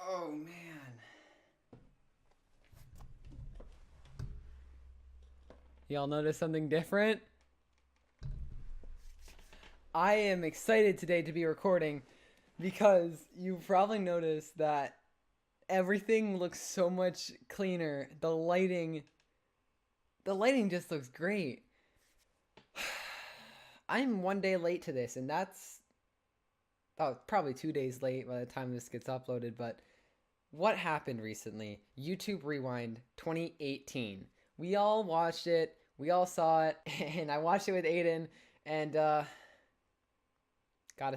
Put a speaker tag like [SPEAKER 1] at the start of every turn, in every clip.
[SPEAKER 1] Oh man. Y'all notice something different? I am excited today to be recording because you probably noticed that everything looks so much cleaner. The lighting just looks great. I'm one day late to this, and that's probably 2 days late by the time this gets uploaded, but what happened recently? YouTube Rewind 2018. We all watched it, we all saw it, and I watched it with Aiden, and gotta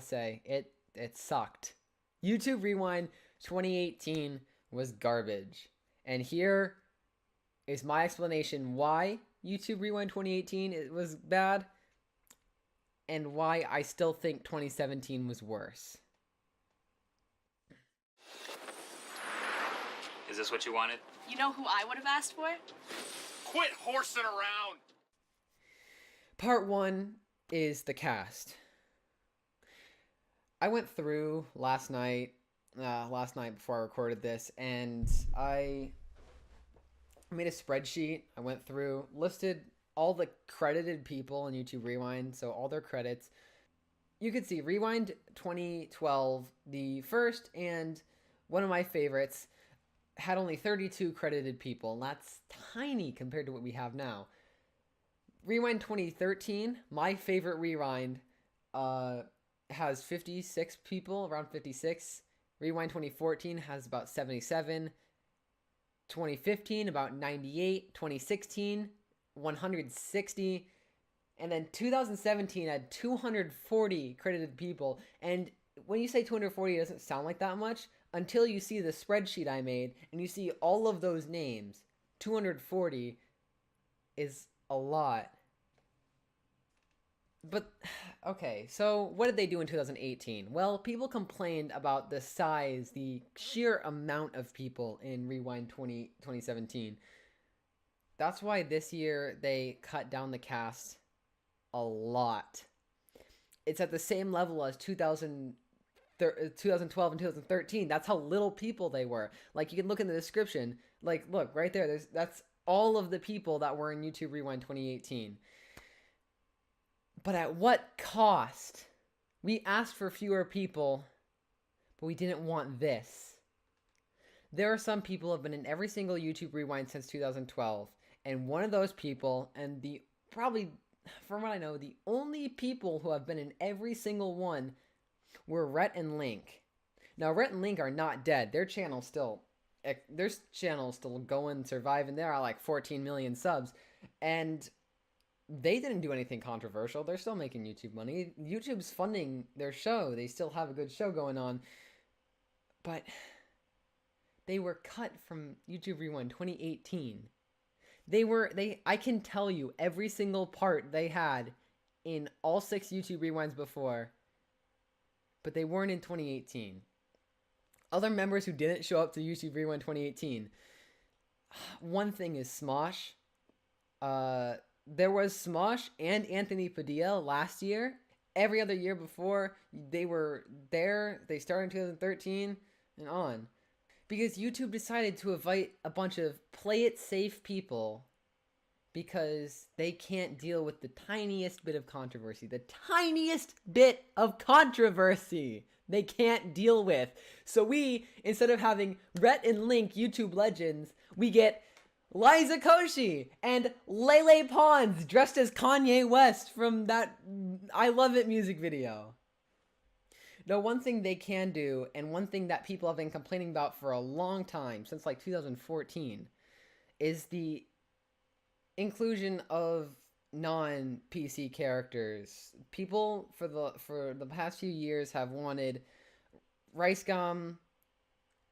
[SPEAKER 1] say, it sucked. YouTube Rewind 2018 was garbage. And here is my explanation why YouTube Rewind 2018 it was bad and why I still think 2017 was worse.
[SPEAKER 2] Is this what you wanted?
[SPEAKER 3] You know who I would have asked for?
[SPEAKER 4] Quit horsing around!
[SPEAKER 1] Part 1 is the cast. I went through last night before I recorded this, and I made a spreadsheet. I went through, listed all the credited people in YouTube Rewind, so all their credits. You could see Rewind 2012, the first and one of my favorites, had only 32 credited people, and that's tiny compared to what we have now. Rewind 2013, my favorite Rewind, has 56 people, around 56. Rewind 2014 has about 77. 2015, about 98. 2016, 160. And then 2017 had 240 credited people. And when you say 240, it doesn't sound like that much until you see the spreadsheet I made and you see all of those names. 240 is a lot. But, okay, so what did they do in 2018? Well, people complained about the sheer amount of people in Rewind 2017. That's why this year they cut down the cast a lot. It's at the same level as 2012 and 2013. That's how little people they were. Like, you can look in the description. Like, look, right there. That's all of the people that were in YouTube Rewind 2018. But at what cost? We asked for fewer people, but we didn't want this. There are some people who have been in every single YouTube Rewind since 2012, and one of those people, and probably, from what I know, the only people who have been in every single one were Rhett and Link. Now, Rhett and Link are not dead. Their channel's still going, surviving. There are like 14 million subs, and they didn't do anything controversial. They're still making YouTube money. YouTube's funding their show. They still have a good show going on. But they were cut from YouTube Rewind 2018. I can tell you every single part they had in all 6 YouTube Rewinds before, but they weren't in 2018. Other members who didn't show up to YouTube Rewind 2018. One thing is Smosh. There was Smosh and Anthony Padilla last year. Every other year before, they were there. They started in 2013 and on. Because YouTube decided to invite a bunch of play-it-safe people because they can't deal with the tiniest bit of controversy. The tiniest bit of controversy they can't deal with. So we, instead of having Rhett and Link YouTube legends, we get Liza Koshy and Lele Pons dressed as Kanye West from that I Love It music video. Now, one thing they can do, and one thing that people have been complaining about for a long time, since like 2014, is the inclusion of non-PC characters. People for the past few years have wanted Rice Gum.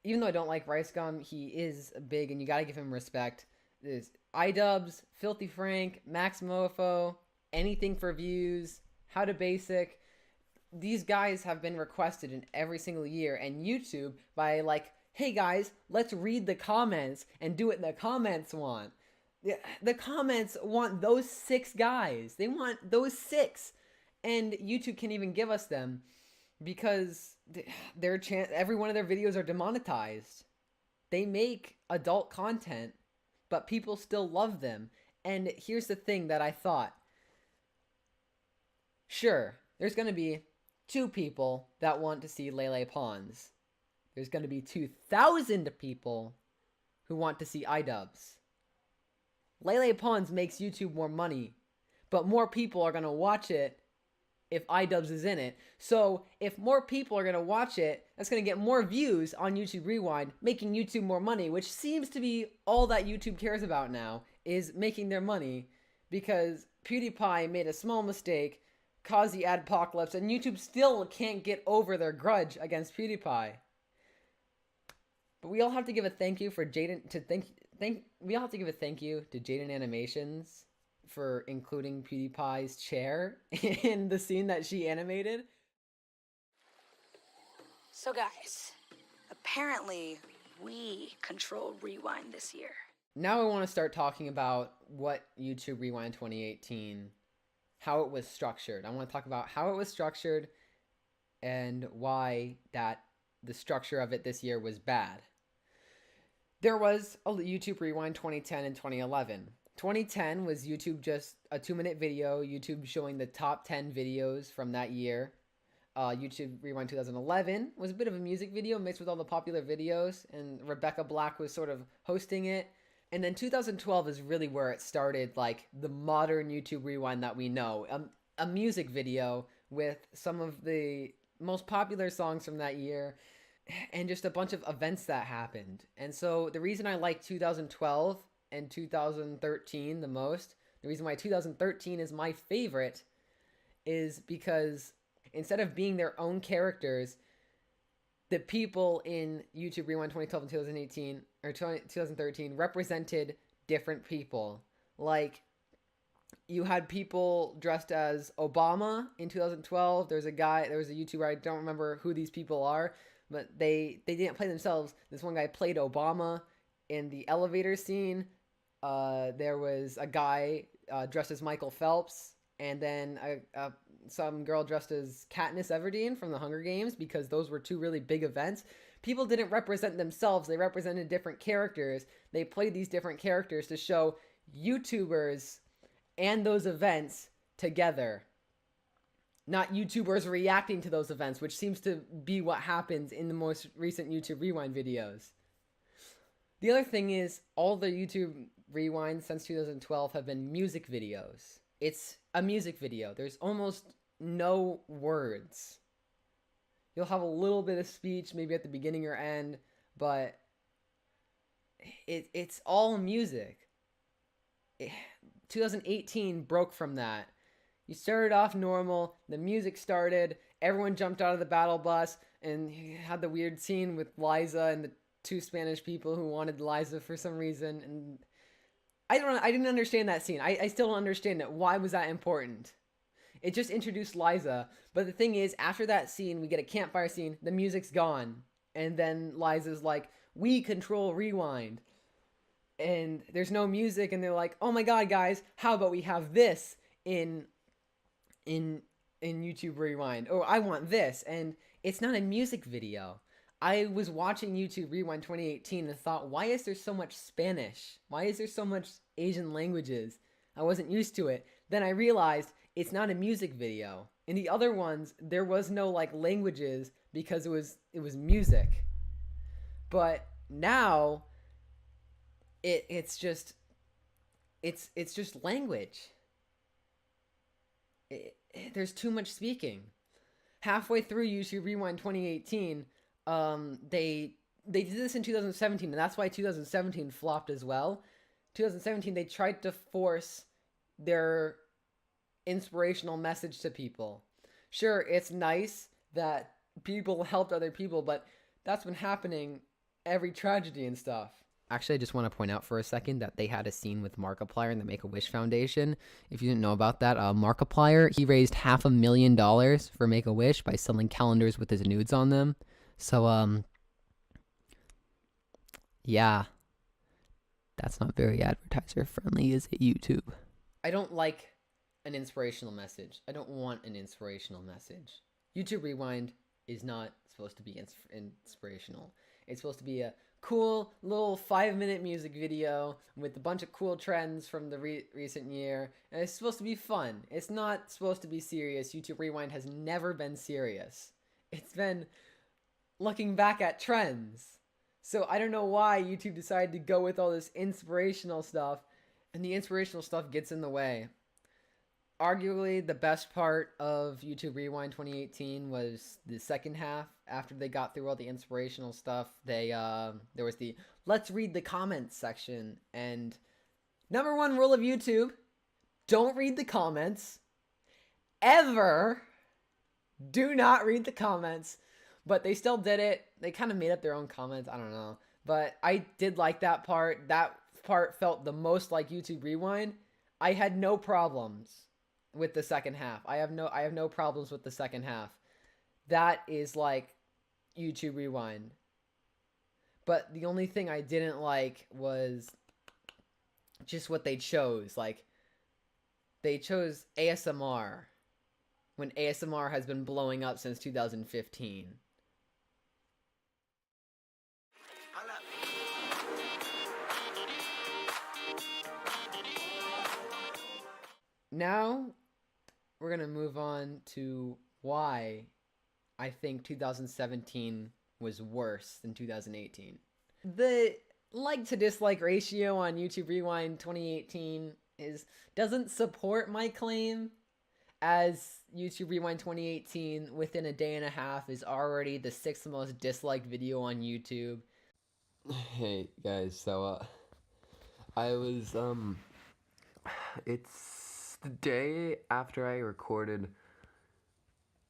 [SPEAKER 1] Even though I don't like Rice Gum, he is big and you gotta give him respect. There's iDubbbz, Filthy Frank, Max Mofo, Anything for Views, How to Basic. These guys have been requested in every single year, and YouTube, by like, hey guys, let's read the comments and do what the comments want. The comments want those 6 guys. They want those 6. And YouTube can't even give us them because every one of their videos are demonetized. They make adult content, but people still love them. And here's the thing that I thought. Sure, there's going to be 2 people that want to see Lele Pons. There's going to be 2,000 people who want to see iDubbbz. Lele Pons makes YouTube more money, but more people are going to watch it if iDubbbz is in it. So if more people are going to watch it, that's going to get more views on YouTube Rewind, making YouTube more money, which seems to be all that YouTube cares about now, is making their money, because PewDiePie made a small mistake, caused the adpocalypse, and YouTube still can't get over their grudge against PewDiePie. But we all have to give a thank you for Jaden we all have to give a thank you to Jaden Animations for including PewDiePie's chair in the scene that she animated.
[SPEAKER 2] So guys, apparently we control Rewind this year.
[SPEAKER 1] Now I want to start talking about what YouTube Rewind 2018, how it was structured. I want to talk about how it was structured and why the structure of it this year was bad. There was a YouTube Rewind 2010 and 2011. 2010 was YouTube just a 2-minute video, YouTube showing the top 10 videos from that year. YouTube Rewind 2011 was a bit of a music video mixed with all the popular videos, and Rebecca Black was sort of hosting it. And then 2012 is really where it started, like the modern YouTube Rewind that we know. A music video with some of the most popular songs from that year, and just a bunch of events that happened. And so the reason I like 2012 and 2013 the most, the reason why 2013 is my favorite, is because instead of being their own characters, the people in YouTube Rewind 2012 and 2018 or 2013 represented different people. Like, you had people dressed as Obama in 2012. There was a YouTuber, I don't remember who these people are, but they didn't play themselves. This one guy played Obama in the elevator scene. There was a guy dressed as Michael Phelps, and then some girl dressed as Katniss Everdeen from the Hunger Games, because those were 2 really big events. People didn't represent themselves, they represented different characters. They played these different characters to show YouTubers and those events together, not YouTubers reacting to those events, which seems to be what happens in the most recent YouTube Rewind videos. The other thing is, all the YouTube Rewinds since 2012 have been music videos. It's a music video. There's almost no words. You'll have a little bit of speech maybe at the beginning or end, but it's all music. 2018 broke from that. You started off normal, the music started, everyone jumped out of the battle bus, and you had the weird scene with Liza and the 2 Spanish people who wanted Liza for some reason, and I didn't understand that scene. I still don't understand it. Why was that important? It just introduced Liza, but the thing is, after that scene, we get a campfire scene, the music's gone, and then Liza's like, we control Rewind, and there's no music, and they're like, oh my god, guys, how about we have this in YouTube Rewind? Oh, I want this, and it's not a music video. I was watching YouTube Rewind 2018 and thought, why is there so much Spanish? Why is there so much Asian languages? I wasn't used to it. Then I realized it's not a music video. In the other ones, there was no like languages because it was music. But now it's just language. There's too much speaking. Halfway through YouTube Rewind 2018, they did this in 2017, and that's why 2017 flopped as well. 2017, they tried to force their inspirational message to people. Sure, it's nice that people helped other people, but that's been happening every tragedy and stuff. Actually, I just want to point out for a second that they had a scene with Markiplier in the Make-A-Wish Foundation. If you didn't know about that, Markiplier, he raised $500,000 for Make-A-Wish by selling calendars with his nudes on them. So, yeah, that's not very advertiser friendly, is it, YouTube? I don't like an inspirational message. I don't want an inspirational message. YouTube Rewind is not supposed to be inspirational. It's supposed to be a cool little 5-minute music video with a bunch of cool trends from the recent year, and it's supposed to be fun. It's not supposed to be serious. YouTube Rewind has never been serious. It's been looking back at trends. So I don't know why YouTube decided to go with all this inspirational stuff, and the inspirational stuff gets in the way. Arguably, the best part of YouTube Rewind 2018 was the second half. After they got through all the inspirational stuff, there was the let's read the comments section. And number one rule of YouTube, don't read the comments. Ever. Do not read the comments. But they still did it. They kind of made up their own comments. I don't know. But I did like that part. That part felt the most like YouTube Rewind. I had no problems with the second half. I have no problems with the second half. That is like YouTube Rewind. But the only thing I didn't like was just what they chose. Like, they chose ASMR when ASMR has been blowing up since 2015. Now, we're going to move on to why I think 2017 was worse than 2018. The like to dislike ratio on YouTube Rewind 2018 doesn't support my claim, as YouTube Rewind 2018 within a day and a half is already the 6th most disliked video on YouTube.
[SPEAKER 5] Hey guys, so I was it's the day after I recorded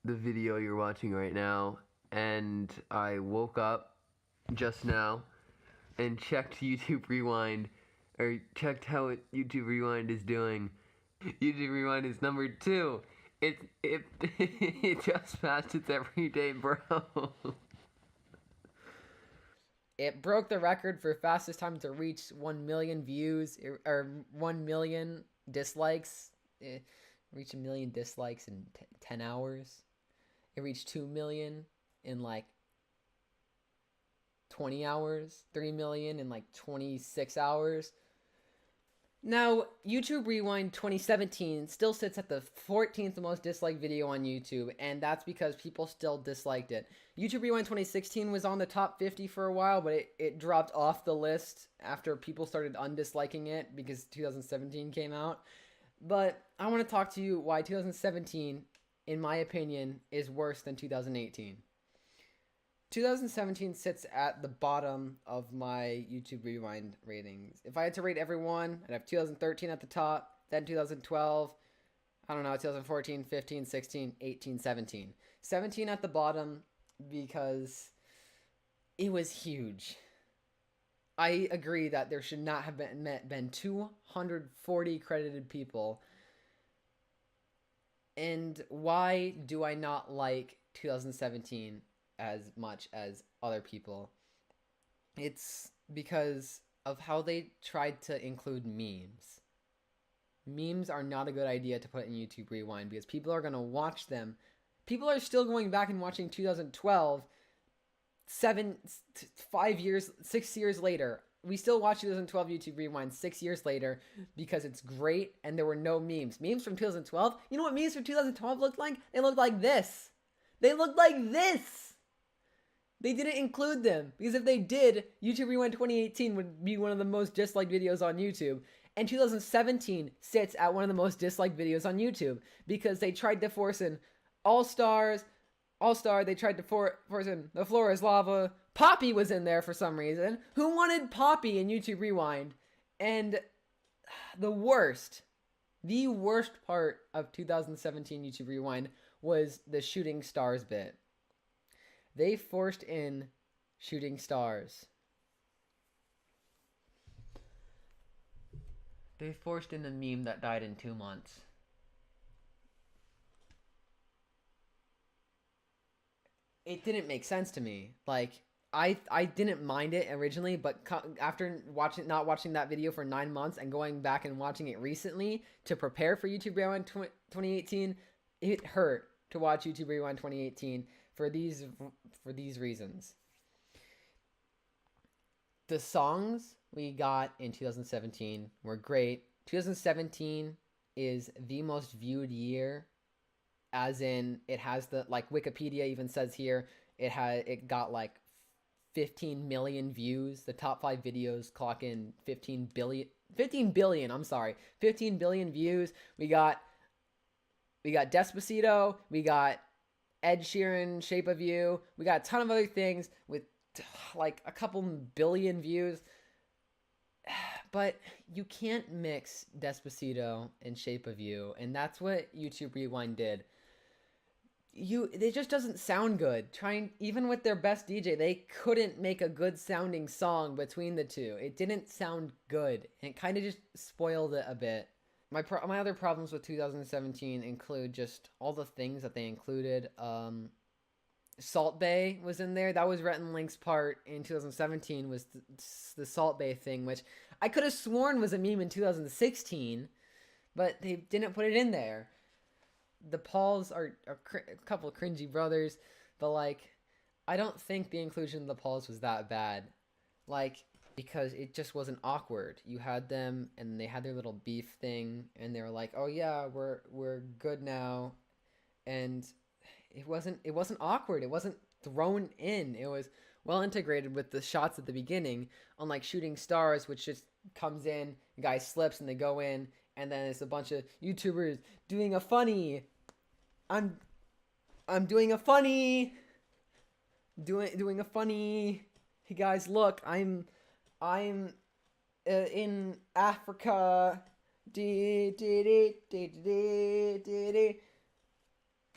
[SPEAKER 5] the video you're watching right now, and I woke up just now and checked YouTube Rewind, or checked how YouTube Rewind is doing. YouTube Rewind is number 2. It it just passed its everyday bro.
[SPEAKER 1] It broke the record for fastest time to reach 1 million views, or 1 million dislikes. It reached 1 million dislikes in 10 hours. It reached 2 million in like 20 hours. 3 million in like 26 hours. Now, YouTube Rewind 2017 still sits at the 14th most disliked video on YouTube, and that's because people still disliked it. YouTube Rewind 2016 was on the top 50 for a while, but it dropped off the list after people started undisliking it because 2017 came out. But I want to talk to you why 2017, in my opinion, is worse than 2018. 2017 sits at the bottom of my YouTube Rewind ratings. If I had to rate everyone, I'd have 2013 at the top, then 2012, I don't know, 2014, 15, 16, 18, 17. 17 at the bottom because it was huge. I agree that there should not have been 240 credited people. And why do I not like 2017 as much as other people? It's because of how they tried to include memes. Memes are not a good idea to put in YouTube Rewind because people are going to watch them. People are still going back and watching 2012 6 years later. We still watch 2012 YouTube Rewind 6 years later because it's great and there were no memes. Memes from 2012? You know what memes from 2012 looked like? They looked like this. They looked like this. They didn't include them because if they did, YouTube Rewind 2018 would be one of the most disliked videos on YouTube. And 2017 sits at one of the most disliked videos on YouTube because they tried to force in All-Star, they tried to force in The Floor is Lava. Poppy was in there for some reason. Who wanted Poppy in YouTube Rewind? And the worst part of 2017 YouTube Rewind was the shooting stars bit. They forced in shooting stars. They forced in a meme that died in 2 months. It didn't make sense to me. Like, I didn't mind it originally, but after not watching that video for 9 months and going back and watching it recently to prepare for YouTube Rewind 2018, it hurt to watch YouTube Rewind 2018 for these reasons. The songs we got in 2017 were great. 2017 is the most viewed year, as in it has the, like, Wikipedia even says here, it got like 15 million views. The top 5 videos clock in 15 billion views. We got Despacito, we got Ed Sheeran, Shape of You, we got a ton of other things with like a couple billion views. But you can't mix Despacito and Shape of You, and that's what YouTube Rewind did. It just doesn't sound good. Even with their best DJ, they couldn't make a good sounding song between the two. It didn't sound good, and it kind of just spoiled it a bit. My other problems with 2017 include just all the things that they included. Salt Bay was in there. That was Rhett and Link's part in 2017, was the Salt Bay thing, which I could have sworn was a meme in 2016, but they didn't put it in there. The Pauls are a couple of cringy brothers, but like, I don't think the inclusion of the Pauls was that bad, like, because it just wasn't awkward. You had them, and they had their little beef thing, and they were like, "Oh yeah, we're good now," and it wasn't awkward. It wasn't thrown in. It was well integrated with the shots at the beginning, unlike Shooting Stars, which just comes in, the guy slips and they go in, and then it's a bunch of YouTubers doing a funny. I'm doing a funny. Doing a funny. Hey guys, look, I'm in Africa.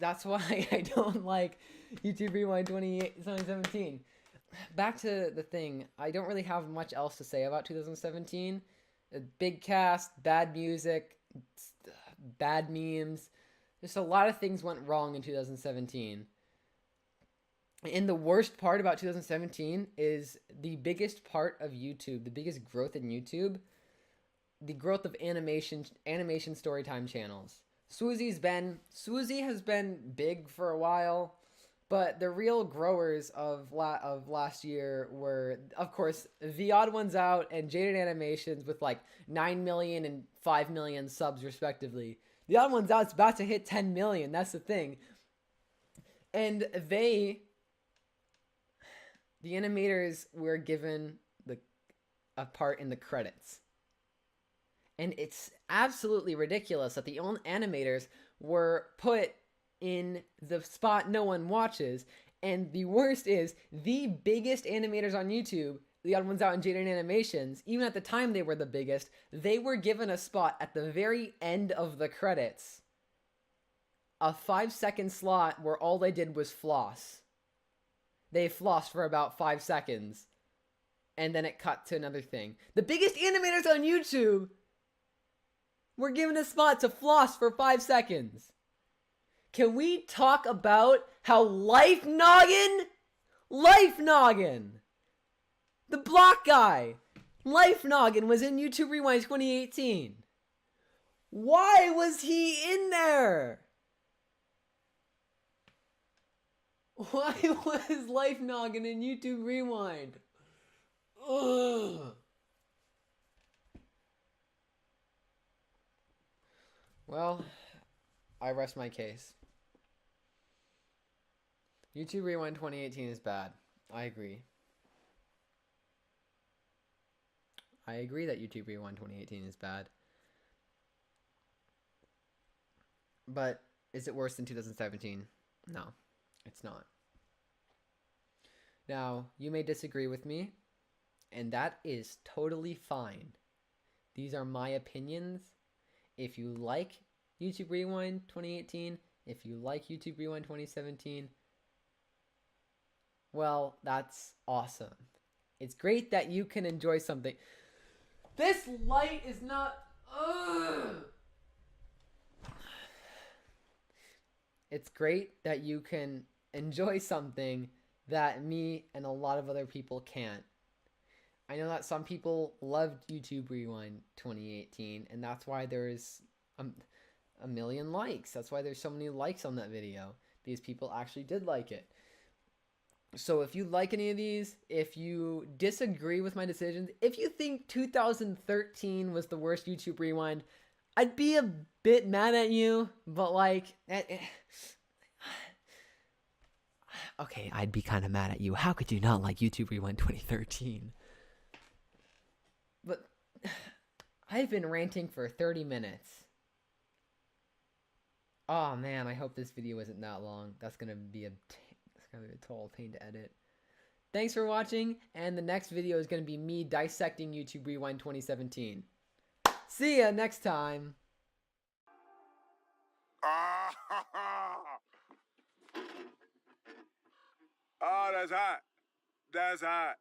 [SPEAKER 1] That's why I don't like YouTube Rewind 2017. Back to the thing, I don't really have much else to say about 2017. A big cast, bad music, bad memes. Just a lot of things went wrong in 2017. And the worst part about 2017 is the biggest part of YouTube, the biggest growth in YouTube, the growth of animation storytime channels. Swoozie has been big for a while, but the real growers of last year were, of course, The Odd Ones Out and Jaded Animations with like 9 million and 5 million subs respectively. The Odd Ones Out's about to hit 10 million, that's the thing. And the animators were given a part in the credits. And it's absolutely ridiculous that the own animators were put in the spot no one watches. And the worst is, the biggest animators on YouTube, The Odd Ones Out and Jaded Animations, even at the time they were the biggest, they were given a spot at the very end of the credits. A 5-second slot where all they did was floss. They flossed for about 5 seconds. And then it cut to another thing. The biggest animators on YouTube were given a spot to floss for 5 seconds. Can we talk about how Life Noggin, the block guy, Life Noggin was in YouTube Rewind 2018. Why was he in there? Why was Life Noggin in YouTube Rewind? Ugh. Well, I rest my case. YouTube Rewind 2018 is bad. I agree. I agree that YouTube Rewind 2018 is bad. But is it worse than 2017? No, it's not. Now, you may disagree with me, and that is totally fine. These are my opinions. If you like YouTube Rewind 2018, if you like YouTube Rewind 2017, well, that's awesome. It's great that you can enjoy something. This light is not... Ugh. It's great that you can enjoy something that me and a lot of other people can't. I know that some people loved YouTube Rewind 2018, and that's why there's a million likes. That's why there's so many likes on that video. These people actually did like it. So if you like any of these, if you disagree with my decisions, if you think 2013 was the worst YouTube Rewind, I'd be a bit mad at you, but like, okay, I'd be kind of mad at you. How could you not like YouTube Rewind 2013? But I've been ranting for 30 minutes. Oh man, I hope this video isn't that long. That's gonna be a total pain to edit. Thanks for watching, and the next video is gonna be me dissecting YouTube Rewind 2017. See ya next time.
[SPEAKER 4] Oh, that's hot. That's hot.